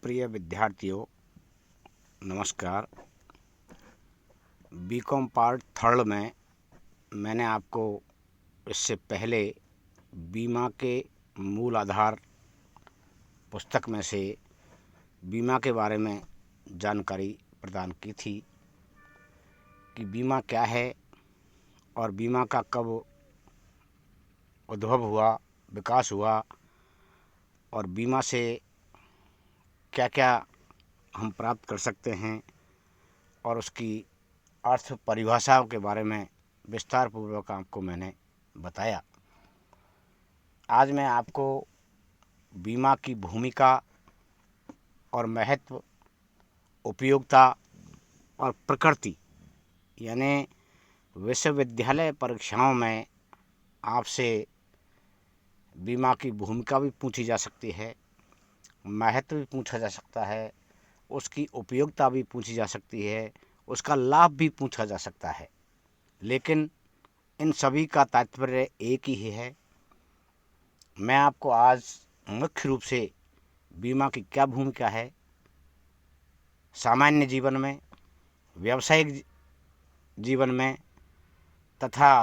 प्रिय विद्यार्थियों, नमस्कार। बीकॉम पार्ट थर्ड में मैंने आपको इससे पहले बीमा के मूल आधार पुस्तक में से बीमा के बारे में जानकारी प्रदान की थी कि बीमा क्या है और बीमा का कब उद्भव हुआ, विकास हुआ और बीमा से क्या क्या हम प्राप्त कर सकते हैं और उसकी अर्थ परिभाषाओं के बारे में विस्तार पूर्वक आपको मैंने बताया। आज मैं आपको बीमा की भूमिका और महत्व, उपयोगिता और प्रकृति यानी विश्वविद्यालय परीक्षाओं में आपसे बीमा की भूमिका भी पूछी जा सकती है, महत्व भी पूछा जा सकता है, उसकी उपयोगिता भी पूछी जा सकती है, उसका लाभ भी पूछा जा सकता है। लेकिन इन सभी का तात्पर्य एक ही है। मैं आपको आज मुख्य रूप से बीमा की क्या भूमिका है, सामान्य जीवन में, व्यावसायिक जीवन में तथा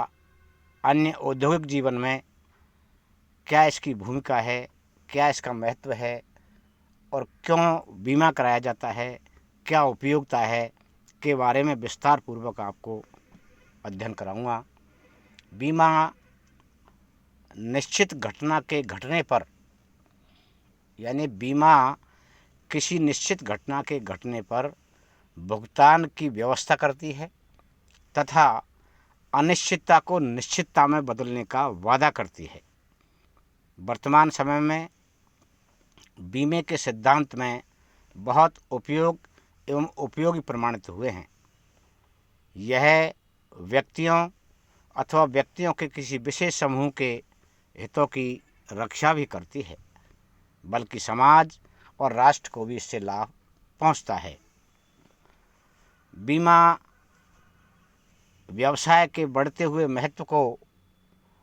अन्य औद्योगिक जीवन में क्या इसकी भूमिका है, क्या इसका महत्व है और क्यों बीमा कराया जाता है, क्या उपयोगिता है के बारे में विस्तार पूर्वक आपको अध्ययन कराऊंगा। बीमा निश्चित घटना के घटने पर यानी बीमा किसी निश्चित घटना के घटने पर भुगतान की व्यवस्था करती है तथा अनिश्चितता को निश्चितता में बदलने का वादा करती है। वर्तमान समय में बीमे के सिद्धांत में बहुत उपयोग एवं उपयोगी प्रमाणित हुए हैं। यह व्यक्तियों अथवा व्यक्तियों के किसी विशेष समूह के हितों की रक्षा भी करती है, बल्कि समाज और राष्ट्र को भी इससे लाभ पहुंचता है। बीमा व्यवसाय के बढ़ते हुए महत्व को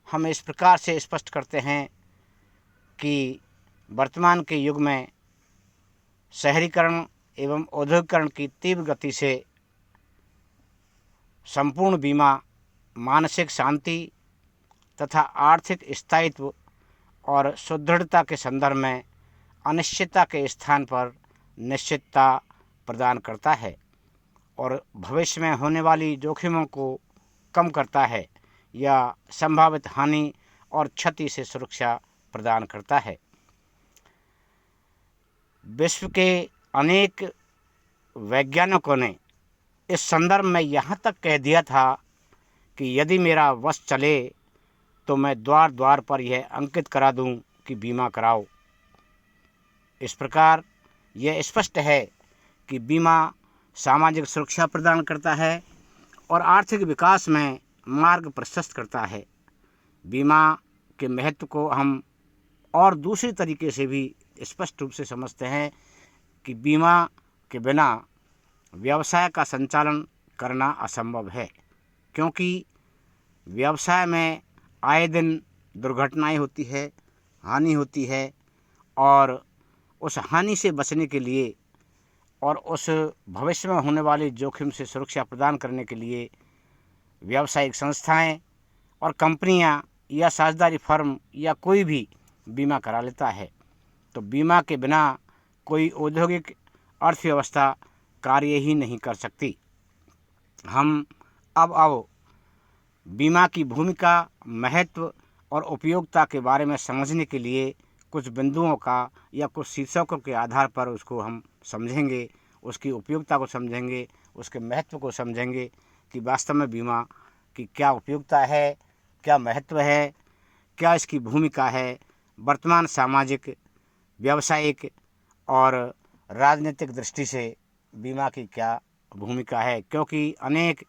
हम इस प्रकार से स्पष्ट करते हैं कि वर्तमान के युग में शहरीकरण एवं औद्योगिकरण की तीव्र गति से संपूर्ण बीमा मानसिक शांति तथा आर्थिक स्थायित्व और सुदृढ़ता के संदर्भ में अनिश्चितता के स्थान पर निश्चितता प्रदान करता है और भविष्य में होने वाली जोखिमों को कम करता है या संभावित हानि और क्षति से सुरक्षा प्रदान करता है। विश्व के अनेक वैज्ञानिकों ने इस संदर्भ में यहाँ तक कह दिया था कि यदि मेरा वश चले तो मैं द्वार द्वार पर यह अंकित करा दूं कि बीमा कराओ। इस प्रकार यह स्पष्ट है कि बीमा सामाजिक सुरक्षा प्रदान करता है और आर्थिक विकास में मार्ग प्रशस्त करता है। बीमा के महत्व को हम और दूसरी तरीके से भी स्पष्ट रूप से समझते हैं कि बीमा के बिना व्यवसाय का संचालन करना असंभव है, क्योंकि व्यवसाय में आए दिन दुर्घटनाएं होती है, हानि होती है और उस हानि से बचने के लिए और उस भविष्य में होने वाले जोखिम से सुरक्षा प्रदान करने के लिए व्यावसायिक संस्थाएं और कंपनियां या साझेदारी फर्म या कोई भी बीमा करा लेता है। तो बीमा के बिना कोई औद्योगिक अर्थव्यवस्था कार्य ही नहीं कर सकती। हम अब बीमा की भूमिका, महत्व और उपयोगिता के बारे में समझने के लिए कुछ बिंदुओं का या कुछ शीर्षकों के आधार पर उसको हम समझेंगे, उसकी उपयोगिता को समझेंगे, उसके महत्व को समझेंगे कि वास्तव में बीमा की क्या उपयोगिता है, क्या महत्व है, क्या इसकी भूमिका है, वर्तमान सामाजिक, व्यावसायिक और राजनीतिक दृष्टि से बीमा की क्या भूमिका है। क्योंकि अनेक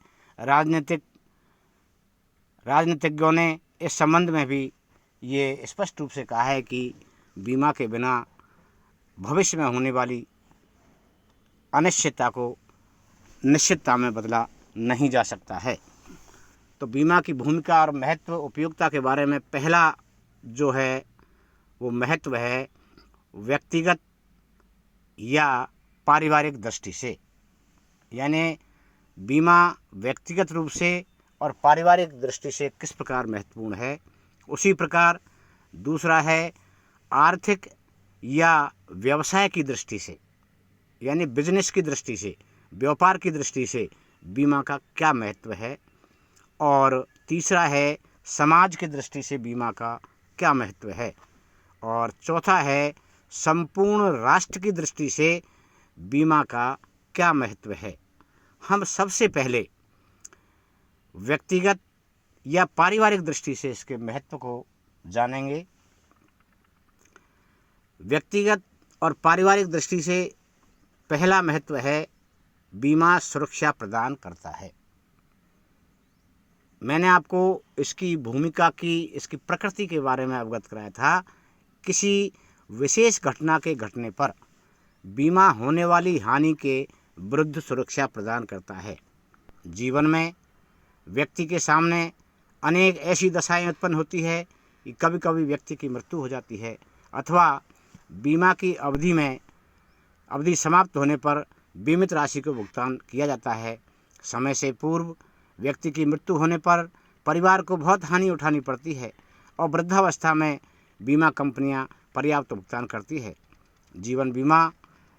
राजनीतिज्ञों ने इस संबंध में भी ये स्पष्ट रूप से कहा है कि बीमा के बिना भविष्य में होने वाली अनिश्चितता को निश्चितता में बदला नहीं जा सकता है। तो बीमा की भूमिका और महत्व, उपयोगिता के बारे में पहला जो है वो महत्व है व्यक्तिगत या पारिवारिक दृष्टि से, यानी बीमा व्यक्तिगत रूप से और पारिवारिक दृष्टि से किस प्रकार महत्वपूर्ण है। उसी प्रकार दूसरा है आर्थिक या व्यवसाय की दृष्टि से, यानी बिजनेस की दृष्टि से, व्यापार की दृष्टि से बीमा का क्या महत्व है। और तीसरा है समाज की दृष्टि से बीमा का क्या महत्व है। और चौथा है संपूर्ण राष्ट्र की दृष्टि से बीमा का क्या महत्व है। हम सबसे पहले व्यक्तिगत या पारिवारिक दृष्टि से इसके महत्व को जानेंगे। व्यक्तिगत और पारिवारिक दृष्टि से पहला महत्व है बीमा सुरक्षा प्रदान करता है। मैंने आपको इसकी भूमिका की, इसकी प्रकृति के बारे में अवगत कराया था। किसी विशेष घटना के घटने पर बीमा होने वाली हानि के विरुद्ध सुरक्षा प्रदान करता है। जीवन में व्यक्ति के सामने अनेक ऐसी दशाएं उत्पन्न होती है कि कभी कभी व्यक्ति की मृत्यु हो जाती है, अथवा बीमा की अवधि समाप्त होने पर बीमित राशि को भुगतान किया जाता है। समय से पूर्व व्यक्ति की मृत्यु होने पर परिवार को बहुत हानि उठानी पड़ती है और वृद्धावस्था में बीमा कंपनियां पर्याप्त भुगतान करती है। जीवन बीमा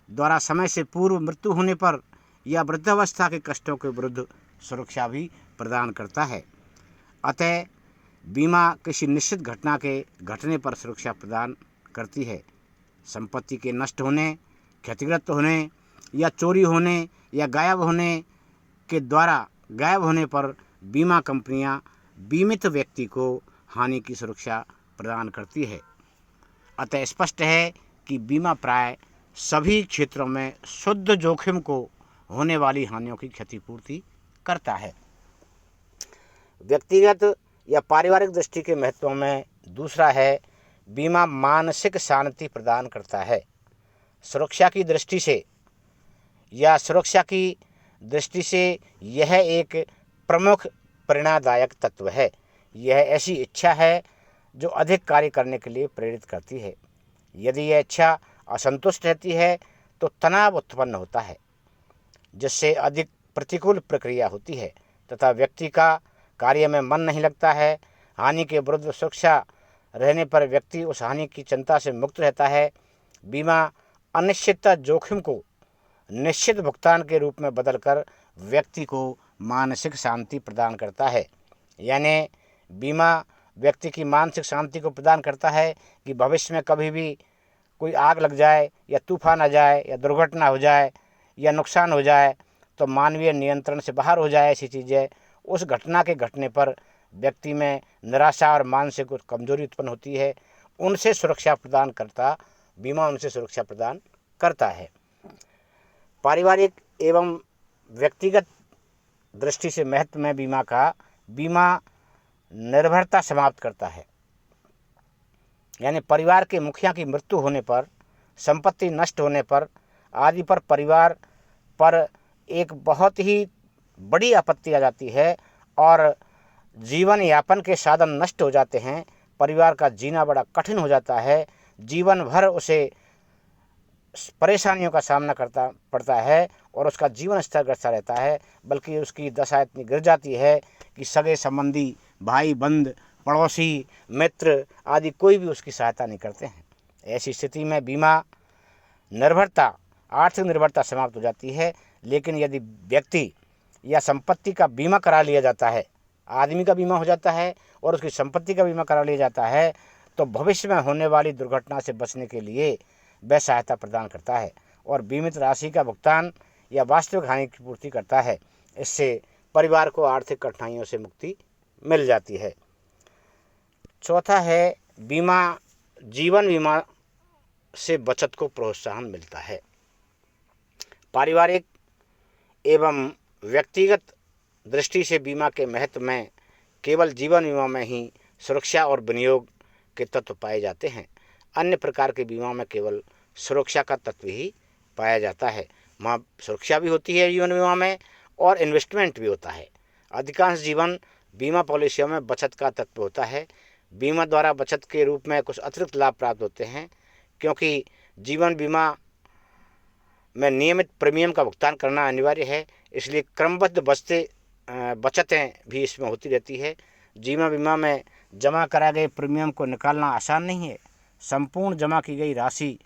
द्वारा समय से पूर्व मृत्यु होने पर या वृद्धावस्था के कष्टों के विरुद्ध सुरक्षा भी प्रदान करता है। अतः बीमा किसी निश्चित घटना के घटने पर सुरक्षा प्रदान करती है। संपत्ति के नष्ट होने, क्षतिग्रस्त होने या चोरी होने या गायब होने के द्वारा गायब होने पर बीमा कंपनियां बीमित व्यक्ति को हानि की सुरक्षा प्रदान करती है। अतः स्पष्ट है कि बीमा प्राय सभी क्षेत्रों में शुद्ध जोखिम को होने वाली हानियों की क्षतिपूर्ति करता है। व्यक्तिगत या पारिवारिक दृष्टि के महत्व में दूसरा है बीमा मानसिक शांति प्रदान करता है। सुरक्षा की दृष्टि से यह एक प्रमुख प्रेरणादायक तत्व है। यह ऐसी इच्छा है जो अधिक कार्य करने के लिए प्रेरित करती है। यदि यह इच्छा असंतुष्ट रहती है तो तनाव उत्पन्न होता है, जिससे अधिक प्रतिकूल प्रक्रिया होती है तथा व्यक्ति का कार्य में मन नहीं लगता है। हानि के विरुद्ध सुरक्षा रहने पर व्यक्ति उस हानि की चिंता से मुक्त रहता है। बीमा अनिश्चितता जोखिम को निश्चित भुगतान के रूप में बदलकर व्यक्ति को मानसिक शांति प्रदान करता है। यानी बीमा व्यक्ति की मानसिक शांति को प्रदान करता है कि भविष्य में कभी भी कोई आग लग जाए या तूफान आ जाए या दुर्घटना हो जाए या नुकसान हो जाए तो मानवीय नियंत्रण से बाहर हो जाए ऐसी चीज़ें, उस घटना के घटने पर व्यक्ति में निराशा और मानसिक कमजोरी उत्पन्न होती है, उनसे सुरक्षा प्रदान करता बीमा उनसे सुरक्षा प्रदान करता है। पारिवारिक एवं व्यक्तिगत दृष्टि से महत्व में बीमा निर्भरता समाप्त करता है। यानी परिवार के मुखिया की मृत्यु होने पर, संपत्ति नष्ट होने पर आदि पर परिवार पर एक बहुत ही बड़ी आपत्ति आ जाती है और जीवन यापन के साधन नष्ट हो जाते हैं। परिवार का जीना बड़ा कठिन हो जाता है। जीवन भर उसे परेशानियों का सामना करता पड़ता है और उसका जीवन स्तर गिरता रहता है, बल्कि उसकी दशा इतनी गिर जाती है कि सगे संबंधी, भाई बंद, पड़ोसी, मित्र आदि कोई भी उसकी सहायता नहीं करते हैं। ऐसी स्थिति में बीमा आर्थिक निर्भरता समाप्त हो जाती है। लेकिन यदि व्यक्ति या संपत्ति का बीमा करा लिया जाता है, आदमी का बीमा हो जाता है और उसकी संपत्ति का बीमा करा लिया जाता है, तो भविष्य में होने वाली दुर्घटना से बचने के लिए वह सहायता प्रदान करता है और बीमित राशि का भुगतान या वास्तविक हानि की पूर्ति करता है। इससे परिवार को आर्थिक कठिनाइयों से मुक्ति मिल जाती है। चौथा है जीवन बीमा से बचत को प्रोत्साहन मिलता है। पारिवारिक एवं व्यक्तिगत दृष्टि से बीमा के महत्व में केवल जीवन बीमा में ही सुरक्षा और विनियोग के तत्व पाए जाते हैं। अन्य प्रकार के बीमा में केवल सुरक्षा का तत्व ही पाया जाता है। वहाँ सुरक्षा भी होती है जीवन बीमा में और इन्वेस्टमेंट भी होता है। अधिकांश जीवन बीमा पॉलिसियों में बचत का तत्व होता है। बीमा द्वारा बचत के रूप में कुछ अतिरिक्त लाभ प्राप्त होते हैं, क्योंकि जीवन बीमा में नियमित प्रीमियम का भुगतान करना अनिवार्य है, इसलिए क्रमबद्ध बचतें भी इसमें होती रहती है। जीवन बीमा में जमा कराए गए प्रीमियम को निकालना आसान नहीं है। संपूर्ण जमा की गई राशि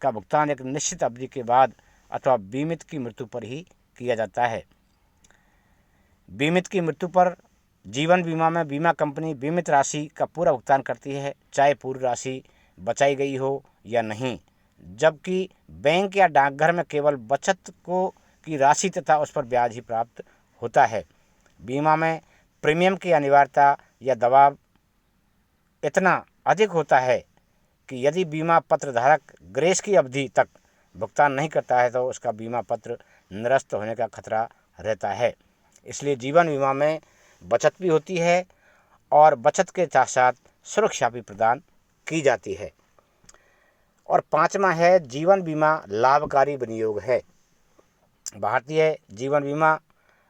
का भुगतान एक निश्चित अवधि के बाद अथवा बीमित की मृत्यु पर ही किया जाता है। बीमित की मृत्यु पर जीवन बीमा में बीमा कंपनी बीमित राशि का पूरा भुगतान करती है, चाहे पूरी राशि बचाई गई हो या नहीं, जबकि बैंक या डाकघर में केवल बचत को की राशि तथा उस पर ब्याज ही प्राप्त होता है। बीमा में प्रीमियम की अनिवार्यता या दबाव इतना अधिक होता है कि यदि बीमा पत्र धारक ग्रेस की अवधि तक भुगतान नहीं करता है तो उसका बीमा पत्र निरस्त होने का खतरा रहता है। इसलिए जीवन बीमा में बचत भी होती है और बचत के साथ साथ सुरक्षा भी प्रदान की जाती है। और पांचवा है जीवन बीमा लाभकारी विनियोग है। भारतीय जीवन बीमा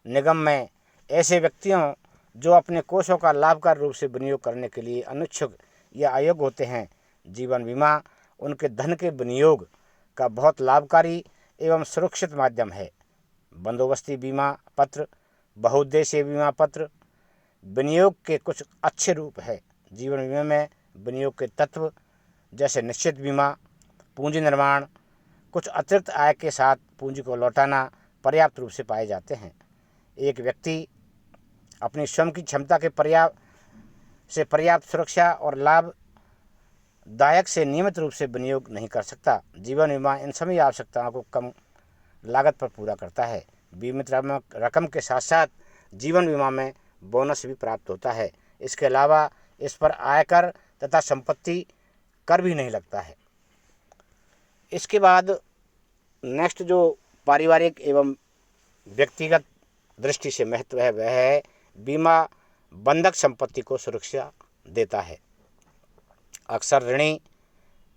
निगम में ऐसे व्यक्तियों जो अपने कोषों का लाभकारी रूप से विनियोग करने के लिए अनिच्छुक या अयोग्य होते हैं, जीवन बीमा उनके धन के विनियोग का बहुत लाभकारी एवं सुरक्षित माध्यम है। बंदोबस्ती बीमा पत्र, बहुउद्देशीय बीमा पत्र विनियोग के कुछ अच्छे रूप है। जीवन बीमा में विनियोग के तत्व जैसे निश्चित बीमा, पूंजी निर्माण, कुछ अतिरिक्त आय के साथ पूंजी को लौटाना पर्याप्त रूप से पाए जाते हैं। एक व्यक्ति अपनी स्वयं की क्षमता के पर्याप्त सुरक्षा और लाभदायक से नियमित रूप से विनियोग नहीं कर सकता। जीवन बीमा इन सभी आवश्यकताओं को कम लागत पर पूरा करता है। बीमित रकम के साथ साथ जीवन बीमा में बोनस भी प्राप्त होता है। इसके अलावा इस पर आयकर तथा संपत्ति कर भी नहीं लगता है। इसके बाद नेक्स्ट जो पारिवारिक एवं व्यक्तिगत दृष्टि से महत्व है वह है बीमा बंधक संपत्ति को सुरक्षा देता है। अक्सर ऋणी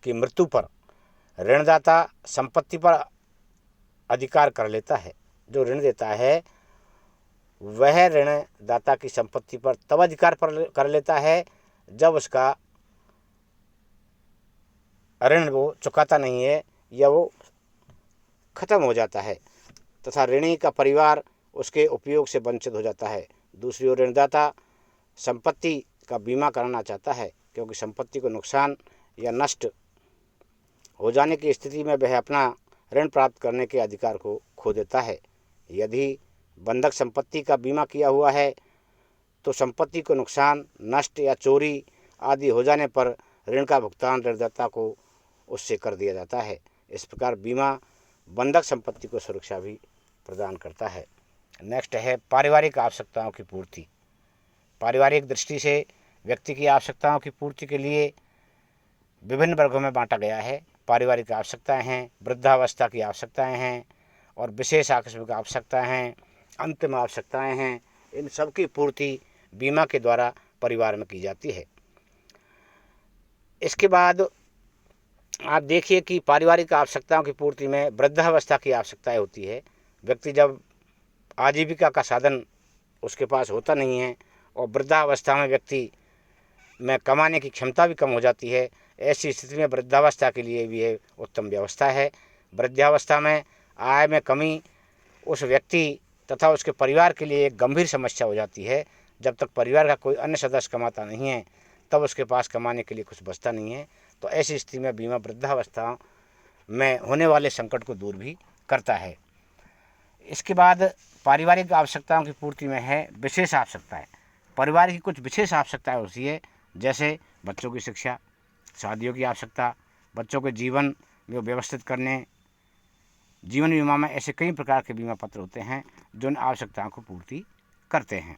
की मृत्यु पर ऋणदाता संपत्ति पर अधिकार कर लेता है। जो ऋण देता है वह ऋणदाता की संपत्ति पर तब अधिकार कर लेता है जब उसका ऋण वो चुकाता नहीं है या वो खत्म हो जाता है तथा ऋणी का परिवार उसके उपयोग से वंचित हो जाता है। दूसरी ओर ऋणदाता संपत्ति का बीमा कराना चाहता है क्योंकि संपत्ति को नुकसान या नष्ट हो जाने की स्थिति में वह अपना ऋण प्राप्त करने के अधिकार को खो देता है। यदि बंधक संपत्ति का बीमा किया हुआ है तो संपत्ति को नुकसान, नष्ट या चोरी आदि हो जाने पर ऋण का भुगतान ऋणदाता को उससे कर दिया जाता है। इस प्रकार बीमा बंधक संपत्ति को सुरक्षा भी प्रदान करता है। नेक्स्ट है पारिवारिक आवश्यकताओं की पूर्ति। पारिवारिक दृष्टि से व्यक्ति की आवश्यकताओं की पूर्ति के लिए विभिन्न वर्गों में बांटा गया है। पारिवारिक आवश्यकताएं हैं, वृद्धावस्था की आवश्यकताएं हैं और विशेष आकस्मिक आवश्यकताएं हैं, अंतिम आवश्यकताएं हैं। इन सब की पूर्ति बीमा के द्वारा परिवार में की जाती है। इसके बाद आप देखिए कि पारिवारिक आवश्यकताओं की पूर्ति में वृद्धावस्था की आवश्यकताएं होती है। व्यक्ति जब आजीविका का साधन उसके पास होता नहीं है और वृद्धावस्था में व्यक्ति में कमाने की क्षमता भी कम हो जाती है, ऐसी स्थिति में वृद्धावस्था के लिए भी उत्तम व्यवस्था है। वृद्धावस्था में आय में कमी उस व्यक्ति तथा उसके परिवार के लिए एक गंभीर समस्या हो जाती है। जब तक परिवार का कोई अन्य सदस्य कमाता नहीं है तब उसके पास कमाने के लिए कुछ बचता नहीं है। तो ऐसी स्थिति में बीमा वृद्धावस्था में होने वाले संकट को दूर भी करता है। इसके बाद पारिवारिक आवश्यकताओं की पूर्ति में है विशेष आवश्यकताएं। परिवार की कुछ विशेष आवश्यकताएं होती है, जैसे बच्चों की शिक्षा, शादियों की आवश्यकता, बच्चों के जीवन में व्यवस्थित करने। जीवन बीमा में ऐसे कई प्रकार के बीमा पत्र होते हैं जो इन आवश्यकताओं को पूर्ति करते हैं।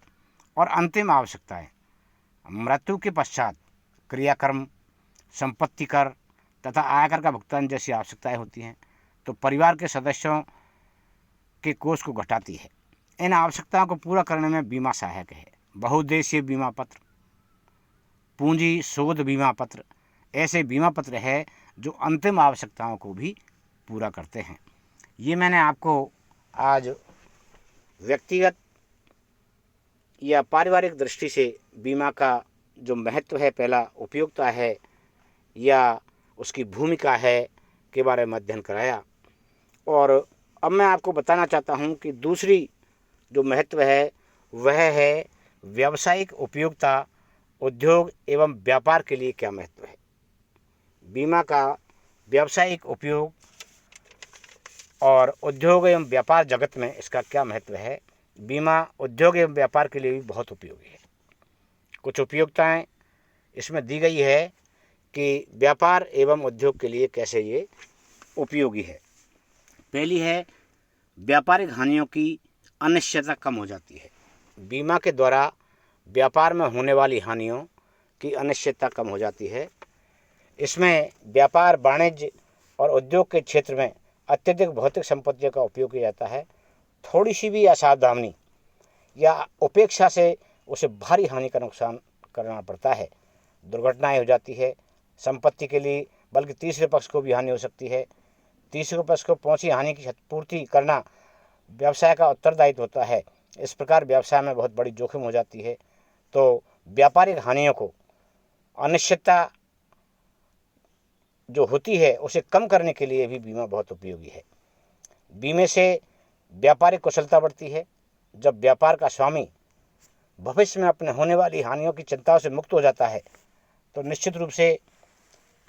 और अंतिम आवश्यकताएं मृत्यु के पश्चात क्रियाकर्म, संपत्ति कर तथा आयकर का भुगतान जैसी आवश्यकताएं होती हैं, तो परिवार के सदस्यों के कोष को घटाती है। इन आवश्यकताओं को पूरा करने में बीमा सहायक है। बहुउद्देशीय बीमा पत्र, पूंजी शोध बीमा पत्र ऐसे बीमा पत्र है जो अंतिम आवश्यकताओं को भी पूरा करते हैं। ये मैंने आपको आज व्यक्तिगत या पारिवारिक दृष्टि से बीमा का जो महत्व है, पहला उपयोगिता है या उसकी भूमिका है के बारे में अध्ययन कराया। और अब मैं आपको बताना चाहता हूँ कि दूसरी जो महत्व है वह है व्यावसायिक उपयोगिता। उद्योग एवं व्यापार के लिए क्या महत्व है। बीमा का व्यावसायिक उपयोग और उद्योग एवं व्यापार जगत में इसका क्या महत्व है। बीमा उद्योग एवं व्यापार के लिए भी बहुत उपयोगी है। कुछ उपयोगिताएं इसमें दी गई है कि व्यापार एवं उद्योग के लिए कैसे ये उपयोगी है। पहली है, व्यापारिक हानियों की अनिश्चितता कम हो जाती है। बीमा के द्वारा व्यापार में होने वाली हानियों की अनिश्चितता कम हो जाती है। इसमें व्यापार, वाणिज्य और उद्योग के क्षेत्र में अत्यधिक भौतिक संपत्तियों का उपयोग किया जाता है। थोड़ी सी भी असावधानी या उपेक्षा से उसे भारी हानि का नुकसान करना पड़ता है। दुर्घटनाएं हो जाती है संपत्ति के लिए, बल्कि तीसरे पक्ष को भी हानि हो सकती है। तीसरे पक्ष को पहुंची हानि की क्षतिपूर्ति करना व्यवसाय का उत्तरदायित्व होता है। इस प्रकार व्यवसाय में बहुत बड़ी जोखिम हो जाती है। तो व्यापारिक हानियों को, अनिश्चितता जो होती है उसे कम करने के लिए भी बीमा बहुत उपयोगी है। बीमे से व्यापारिक कुशलता बढ़ती है। जब व्यापार का स्वामी भविष्य में अपने होने वाली हानियों की चिंताओं से मुक्त हो जाता है तो निश्चित रूप से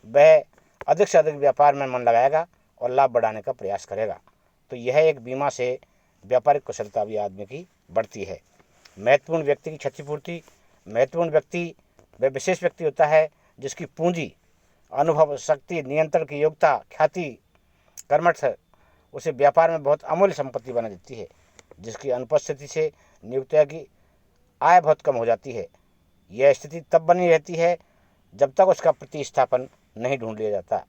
वह अधिक से अधिक व्यापार में मन लगाएगा और लाभ बढ़ाने का प्रयास करेगा। तो यह एक बीमा से व्यापारिक कुशलता भी आदमी की बढ़ती है। महत्वपूर्ण व्यक्ति की क्षतिपूर्ति। महत्वपूर्ण व्यक्ति वह विशेष व्यक्ति होता है जिसकी पूंजी, अनुभव, शक्ति, नियंत्रण की योग्यता, ख्याति, कर्मठ उसे व्यापार में बहुत अमूल्य संपत्ति बना देती है, जिसकी अनुपस्थिति से नियोक्ता की आय बहुत कम हो जाती है। यह स्थिति तब बनी रहती है जब तक उसका प्रतिस्थापन नहीं ढूंढ लिया जाता।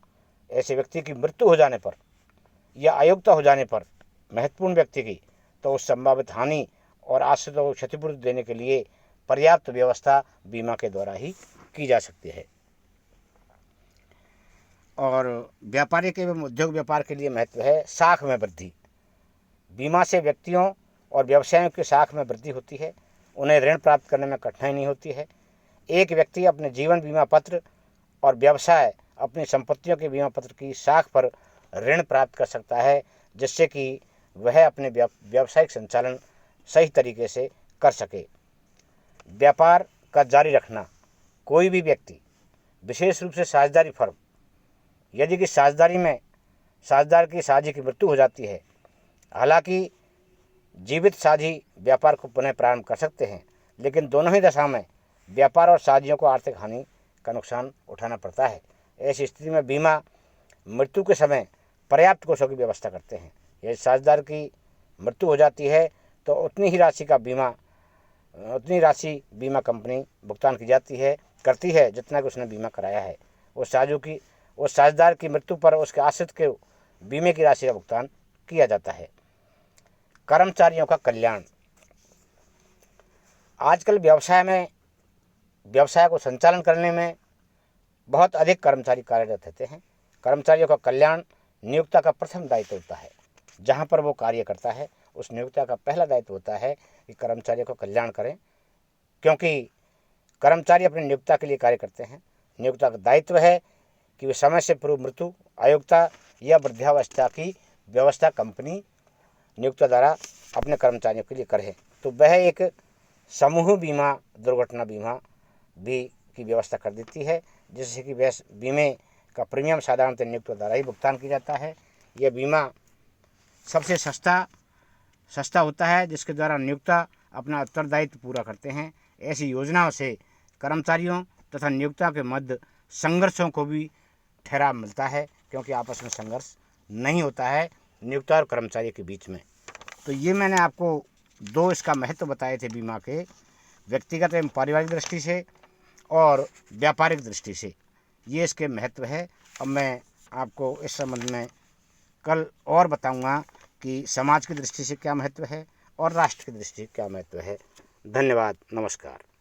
ऐसे व्यक्ति की मृत्यु हो जाने पर या अयोग्यता हो जाने पर महत्वपूर्ण व्यक्ति की, तो उस संभावित हानि और आश्रितों को क्षतिपूर्ति देने के लिए पर्याप्त व्यवस्था बीमा के द्वारा ही की जा सकती है। और व्यापारिक एवं उद्योग व्यापार के लिए महत्व है साख में वृद्धि। बीमा से व्यक्तियों और व्यवसायों की साख में वृद्धि होती है। उन्हें ऋण प्राप्त करने में कठिनाई नहीं होती है। एक व्यक्ति अपने जीवन बीमा पत्र और व्यवसाय अपनी संपत्तियों के बीमा पत्र की साख पर ऋण प्राप्त कर सकता है, जिससे कि वह अपने व्यावसायिक संचालन सही तरीके से कर सके। व्यापार का जारी रखना। कोई भी व्यक्ति, विशेष रूप से साझेदारी फर्म, यदि कि साझेदार की साझी की मृत्यु हो जाती है, हालांकि जीवित साझी व्यापार को पुनः प्रारंभ कर सकते हैं, लेकिन दोनों ही दशा में व्यापार और साझियों को आर्थिक हानि का नुकसान उठाना पड़ता है। ऐसी स्थिति में बीमा मृत्यु के समय पर्याप्त कोषों की व्यवस्था करते हैं। यदि साझेदार की मृत्यु हो जाती है तो उतनी राशि बीमा कंपनी भुगतान की करती है जितना कि उसने बीमा कराया है। उस साझेदार की मृत्यु पर उसके आश्रित के बीमे की राशि का भुगतान किया जाता है। कर्मचारियों का कल्याण। आजकल व्यवसाय को संचालन करने में बहुत अधिक कर्मचारी कार्यरत रहते हैं। कर्मचारियों का कल्याण नियोक्ता का प्रथम दायित्व होता है। जहाँ पर वो कार्य करता है उस नियोक्ता का पहला दायित्व होता है कि कर्मचारियों का कल्याण करें, क्योंकि कर्मचारी अपने नियोक्ता के लिए कार्य करते हैं। नियोक्ता का दायित्व है कि वे समय से पूर्व मृत्यु, अयोग्यता या वृद्धावस्था की व्यवस्था कंपनी नियोक्ता द्वारा अपने कर्मचारियों के लिए करे। तो वह एक समूह बीमा, दुर्घटना बीमा भी की व्यवस्था कर देती है, जिससे कि वह बीमे का प्रीमियम साधारणतः नियोक्ता द्वारा ही भुगतान किया जाता है। यह बीमा सबसे सस्ता होता है, जिसके द्वारा नियोक्ता अपना उत्तरदायित्व पूरा करते हैं। ऐसी योजनाओं से कर्मचारियों तथा नियोक्ता के मध्य संघर्षों को भी ठहराव मिलता है, क्योंकि आपस में संघर्ष नहीं होता है नियोक्ता और कर्मचारी के बीच में। तो ये मैंने आपको दो इसका महत्व बताए थे बीमा के, व्यक्तिगत एवं पारिवारिक दृष्टि से और व्यापारिक दृष्टि से। ये इसके महत्व है। अब मैं आपको इस संबंध में कल और बताऊंगा कि समाज की दृष्टि से क्या महत्व है और राष्ट्र की दृष्टि से क्या महत्व है। धन्यवाद, नमस्कार।